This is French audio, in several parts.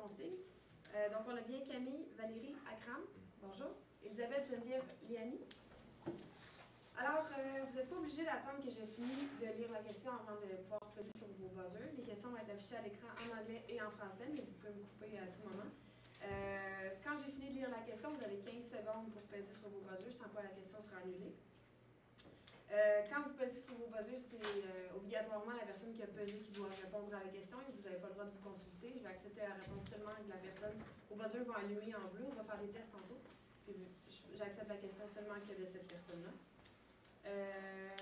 consigne. Donc, on a bien Camille, Valérie, Akram. Bonjour. Elisabeth, Geneviève, Liani. Alors, vous n'êtes pas obligé d'attendre que j'ai fini de lire la question avant de pouvoir peser sur vos buzzers. Les questions vont être affichées à l'écran en anglais et en français, mais vous pouvez me couper à tout moment. Quand j'ai fini de lire la question, vous avez 15 secondes pour peser sur vos buzzers, sans quoi la question sera annulée. Quand vous pesez sur vos buzzers, c'est obligatoirement la personne qui a pesé qui doit répondre à la question et vous n'avez pas le droit de vous consulter. Je vais accepter la réponse seulement que la personne au buzzer va allumer en bleu. On va faire des tests tantôt. J'accepte la question seulement que de cette personne-là.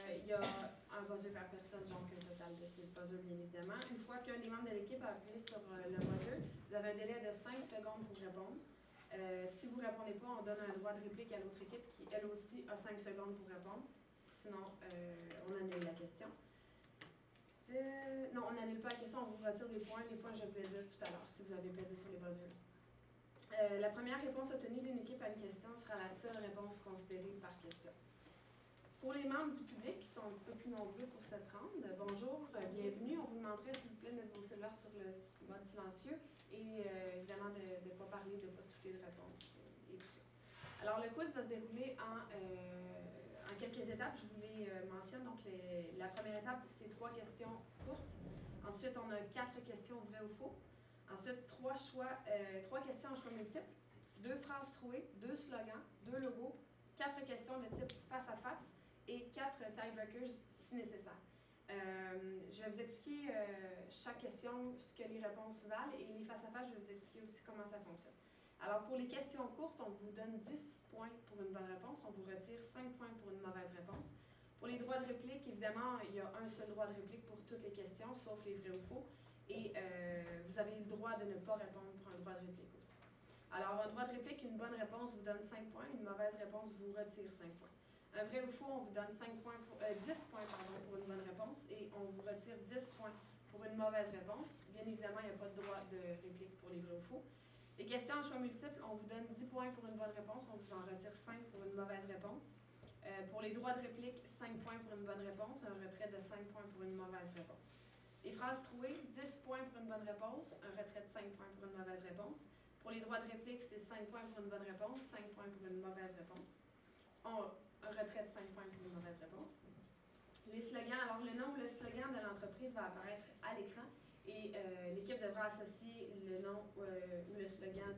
Il y a un buzzer par personne, donc un total de 6 buzzers, bien évidemment. Une fois qu'un des membres de l'équipe a appuyé sur le buzzer, vous avez un délai de 5 secondes pour répondre. Si vous ne répondez pas, on donne un droit de réplique à l'autre équipe qui, elle aussi, a 5 secondes pour répondre. Sinon, on annule la question. Non, on n'annule pas la question, on vous retire des points. Les points, je vous les dire tout à l'heure, si vous avez pesé sur les buzzers. La première réponse obtenue d'une équipe à une question sera la seule réponse considérée par question. Pour les membres du public qui sont un petit peu plus nombreux pour cette ronde, bonjour, bienvenue. On vous demanderait, s'il vous plaît, de mettre vos cellulaires sur le mode silencieux et évidemment de ne pas parler, de ne pas souffler de réponse et tout ça. Alors, le quiz va se dérouler en quelques étapes. Je vous les mentionne. Donc, la première étape, c'est 3 questions courtes. Ensuite, on a 4 questions vraies ou faux. Ensuite, 3 questions en choix multiples, 2 phrases trouées, 2 slogans, 2 logos, 4 questions de type face à face et 4 tiebreakers si nécessaire. Je vais vous expliquer chaque question, ce que les réponses valent, et les face à face, je vais vous expliquer aussi comment ça fonctionne. Alors, pour les questions courtes, on vous donne 10 points pour une bonne réponse. On vous retire 5 points pour une mauvaise réponse. Pour les droits de réplique, évidemment, il y a un seul droit de réplique pour toutes les questions, sauf les vrais ou faux. Et vous avez le droit de ne pas répondre pour un droit de réplique aussi. Alors, un droit de réplique, une bonne réponse vous donne 5 points. Une mauvaise réponse vous retire 5 points. Un vrai ou faux, on vous donne 10 points pour une bonne réponse. Et on vous retire 10 points pour une mauvaise réponse. Bien évidemment, il n'y a pas de droit de réplique pour les vrais ou faux. Les questions en choix multiples, on vous donne 10 points pour une bonne réponse, on vous en retire 5 pour une mauvaise réponse. Pour les droits de réplique, 5 points pour une bonne réponse, un retrait de 5 points pour une mauvaise réponse. Les phrases trouées, 10 points pour une bonne réponse, un retrait de 5 points pour une mauvaise réponse. Pour les droits de réplique, c'est 5 points pour une bonne réponse, 5 points pour une mauvaise réponse. Un retrait de 5 points pour une mauvaise réponse. Les slogans, alors le nom ou le slogan de l'entreprise va apparaître à l'écran. Et l'équipe devra associer le nom ou le slogan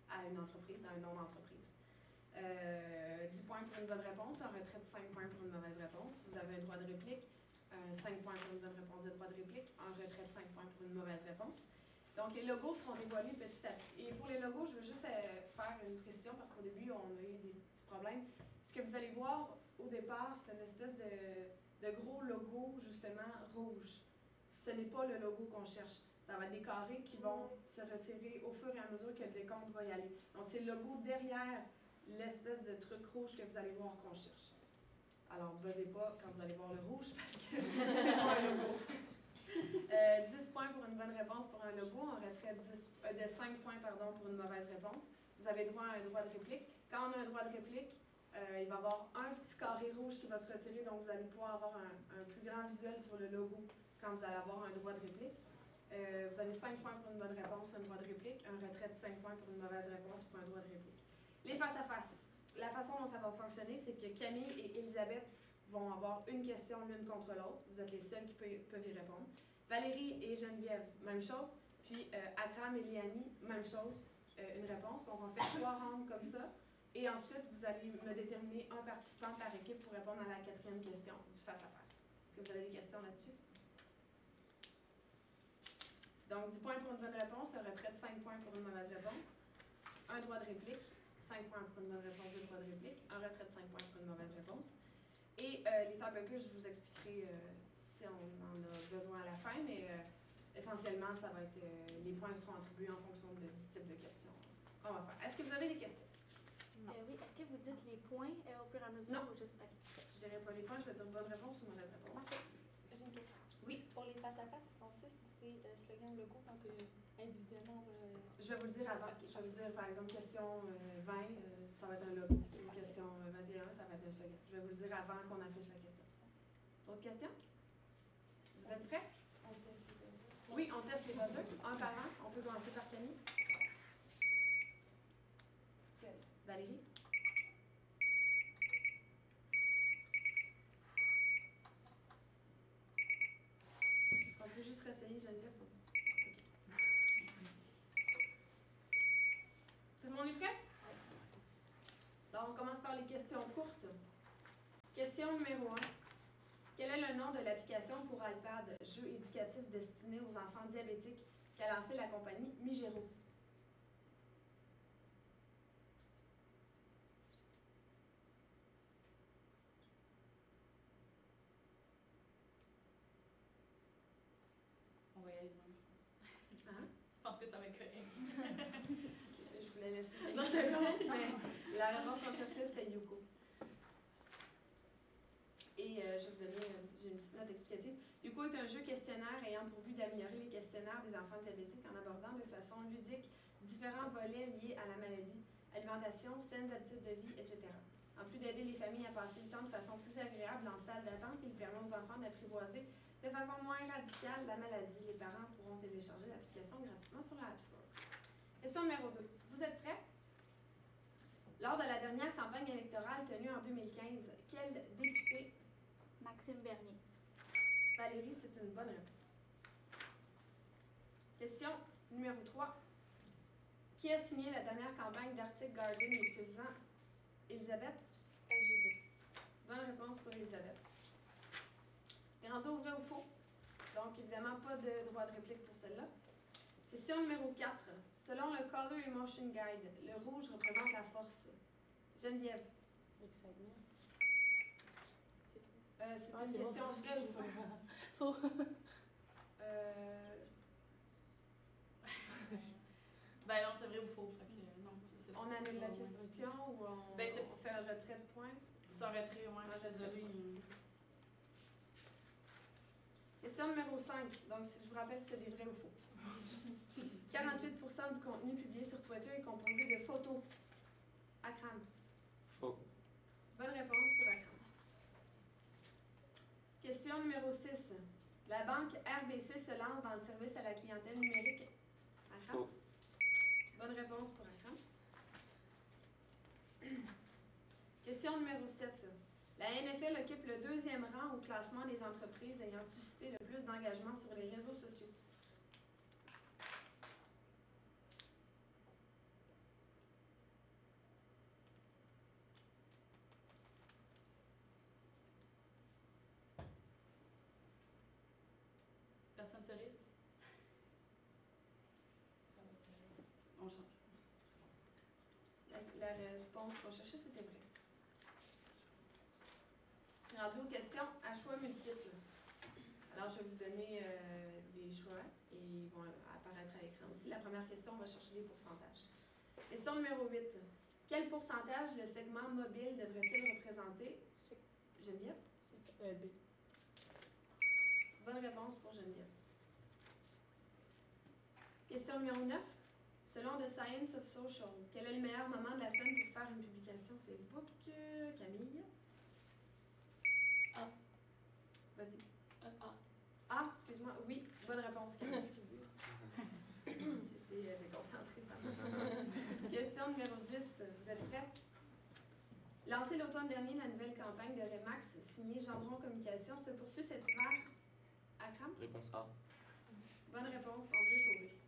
à une entreprise, à un nom d'entreprise. 10 points pour une bonne réponse, un retrait de 5 points pour une mauvaise réponse. Vous avez un droit de réplique, 5 points pour une bonne réponse de droit de réplique, un retrait de 5 points pour une mauvaise réponse. Donc, les logos seront dévoilés petit à petit. Et pour les logos, je veux juste faire une précision parce qu'au début, on a eu des petits problèmes. Ce que vous allez voir au départ, c'est une espèce de gros logo, justement, rouge. Ce n'est pas le logo qu'on cherche. Ça va être des carrés qui vont se retirer au fur et à mesure que le décompte va y aller. Donc, c'est le logo derrière l'espèce de truc rouge que vous allez voir qu'on cherche. Alors, ne buzzez pas quand vous allez voir le rouge parce que c'est pas un logo. 10 points pour une bonne réponse pour un logo, on retrait de 5 points pour une mauvaise réponse. Vous avez droit à un droit de réplique. Quand on a un droit de réplique, il va y avoir un petit carré rouge qui va se retirer, donc vous allez pouvoir avoir un plus grand visuel sur le logo quand vous allez avoir un droit de réplique. Vous avez 5 points pour une bonne réponse, un droit de réplique, un retrait de 5 points pour une mauvaise réponse pour un droit de réplique. Les face-à-face. La façon dont ça va fonctionner, c'est que Camille et Elisabeth vont avoir une question l'une contre l'autre. Vous êtes les seuls qui peuvent y répondre. Valérie et Geneviève, même chose. Puis Akram et Liani, même chose, une réponse. Donc on fait 3 rounds comme ça. Et ensuite, vous allez me déterminer un participant par équipe pour répondre à la 4e question du face-à-face. Est-ce que vous avez des questions là-dessus? Donc, 10 points pour une bonne réponse, un retrait de 5 points pour une mauvaise réponse, un droit de réplique, 5 points pour une bonne réponse, 2 droits de réplique, un retrait de 5 points pour une mauvaise réponse. Et les tiebreakers, je vous expliquerai si on en a besoin à la fin, mais essentiellement, ça va être les points seront attribués en fonction du type de question qu'on va faire. Est-ce que vous avez des questions? Oui, est-ce que vous dites les points au fur et à mesure? Non. Ou juste... Je dirais pas les points, je vais dire bonne réponse ou mauvaise réponse. J'ai une question. Oui. Pour les face-à-face, est-ce qu'on sait si c'est slogan ou logo, donc individuellement? Je vais vous le dire avant. Je vais vous dire, par exemple, question 20, ça va être un logo. Question 21, ça va être un slogan. Je vais vous le dire avant qu'on affiche la question. D'autres questions? Vous êtes prêts? On teste les questions. Oui, on teste les buzzers, un par un. On peut commencer par Camille. Valérie. Est-ce qu'on peut juste réessayer, Geneviève? OK. Tout le monde est prêt? Alors, on commence par les questions courtes. Question numéro 1. Quel est le nom de l'application pour iPad, jeu éducatif destiné aux enfants diabétiques qu'a lancé la compagnie Migero? On va y aller de même, je pense. Hein? Je pense que ça va être correct. Je voulais laisser une seconde, mais la réponse qu'on cherchait, c'était Yuko. Et je vais vous donner j'ai une petite note explicative. Yuko est un jeu questionnaire ayant pour but d'améliorer les questionnaires des enfants diabétiques en abordant de façon ludique différents volets liés à la maladie, alimentation, saines habitudes de vie, etc. En plus d'aider les familles à passer le temps de façon plus agréable en salle d'attente, il permet aux enfants d'apprivoiser de façon moins radicale la maladie. Les parents pourront télécharger l'application gratuitement sur la App Store. Question numéro 2. Vous êtes prêts? Lors de la dernière campagne électorale tenue en 2015, quel député... Maxime Bernier. Valérie, c'est une bonne réponse. Question numéro 3. Qui a signé la dernière campagne d'Arctic Garden utilisant Elisabeth? Agido. Bonne réponse pour Elisabeth. Et rendu au vrai ou faux? Donc, évidemment, pas de droit de réplique pour celle-là. Question numéro 4. Selon le Color Emotion Guide, le rouge représente la force. Geneviève. L'excitement. C'est une question vraie ou faux? Faux. Ben non, c'est vrai ou faux. Fait que non, c'est ça. On annule la question ou on, Ben, on fait un retrait de points? C'est un retrait, ouais, je suis désolée. Question numéro 5. Donc, si je vous rappelle, c'est des vrais ou faux. 48% du contenu publié sur Twitter est composé de photos. Akram. Faux. Bonne réponse pour Akram. Question numéro 6. La banque RBC se lance dans le service à la clientèle numérique. Akram. Faux. Bonne réponse pour Akram. Question numéro 7. La NFL occupe le 2e rang au classement des entreprises ayant suscité le plus d'engagement sur les réseaux sociaux. Personne se risque? On change. La réponse qu'on cherchait, c'était vrai. Rendu aux questions à choix multiples. Alors, je vais vous donner des choix et ils vont apparaître à l'écran aussi. La première question, on va chercher des pourcentages. Question numéro 8. Quel pourcentage le segment mobile devrait-il représenter? Geneviève? B. Bonne réponse pour Geneviève. Question numéro 9. Selon The Science of Social, quel est le meilleur moment de la semaine pour faire une publication Facebook? Camille? A. Vas-y. A. Ah, excuse-moi. Oui, bonne réponse, Camille. Excusez. J'étais déconcentrée. Question numéro 10. Vous êtes prêts? Lancée l'automne dernier, la nouvelle campagne de Remax, signée Gendron Communication, se poursuit cet hiver. Akram? Réponse A. Bonne réponse, André Sauvé.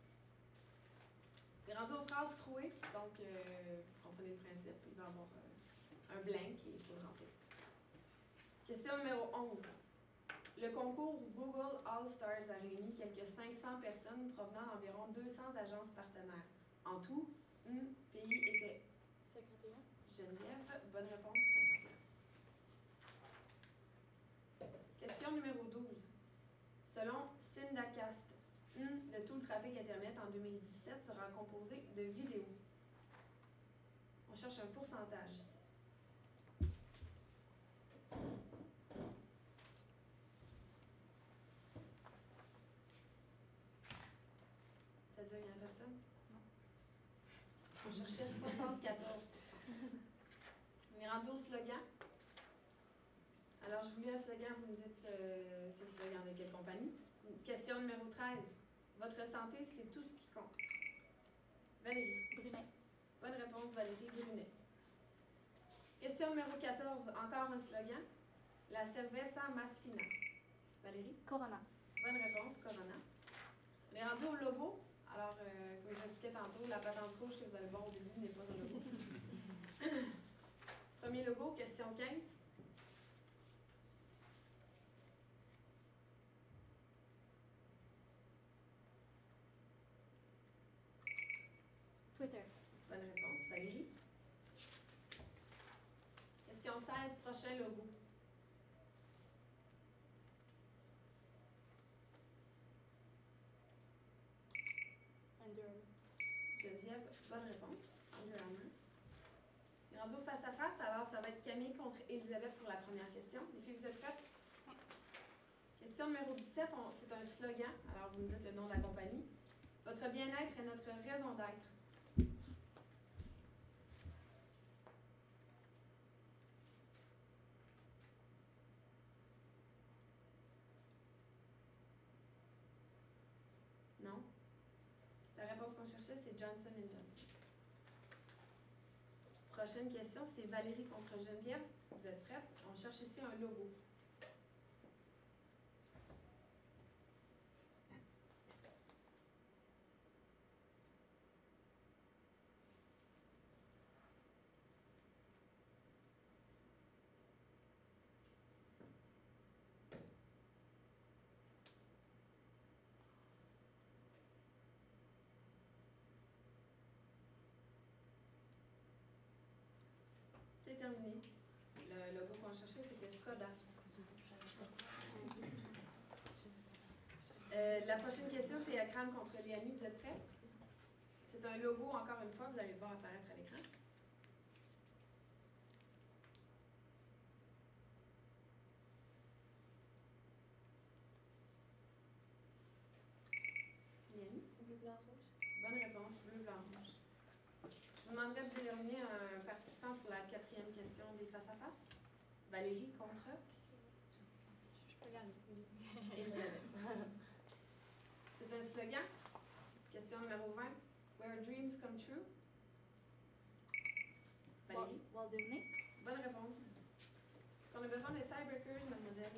Il est rendu aux phrases trouées, donc vous comprenez le principe. Il va y avoir un blank et il faut le remplir. Question numéro 11. Le concours Google All Stars a réuni quelques 500 personnes provenant d'environ 200 agences partenaires. En tout, un pays était 51. Geneviève. Bonne réponse, 51. Question numéro 12. Selon Syndacast, de tout le trafic Internet en 2017 sera composé de vidéos. On cherche un pourcentage ici. Ça veut dire qu'il n'y a personne? Non. On cherchait 74%. On est rendu au slogan. Alors, je vous lis un slogan, vous me dites c'est le slogan de quelle compagnie. Question numéro 13. Votre santé, c'est tout ce qui compte. Valérie. Brunet. Bonne réponse, Valérie Brunet. Question numéro 14, encore un slogan. La cerveza más fina. Valérie. Corona. Bonne réponse, Corona. On est rendu au logo. Alors, comme j'expliquais tantôt, la patente rouge que vous allez voir au début n'est pas un logo. Premier logo, question 15. Twitter. Bonne réponse, Valérie. Question 16, prochain logo. Under Armour. Geneviève, bonne réponse. Under Armour. On est rendu au face-à-face, alors ça va être Camille contre Elisabeth pour la première question. Les filles, vous êtes prêtes? Question numéro 17, c'est un slogan. Alors, vous me dites le nom de la compagnie. Votre bien-être est notre raison d'être. Non? La réponse qu'on cherchait, c'est Johnson & Johnson. Prochaine question, c'est Valérie contre Geneviève. Vous êtes prêtes? On cherche ici un logo. C'est terminé. Le logo qu'on cherchait, c'était Skoda. La prochaine question, c'est Akram contre Léanie. Vous êtes prêts? C'est un logo, encore une fois, vous allez le voir apparaître à l'écran. Léanie? Bleu, blanc, rouge. Bonne réponse, bleu, blanc, rouge. Je vous demanderai de déterminer un participant pour la 4e question des face-à-face. Valérie contre Je peux gagner. Elisabeth. C'est un slogan. Question numéro 20. Where dreams come true. Valérie. Walt Disney. Bonne réponse. Est-ce qu'on a besoin de tiebreakers, mademoiselle?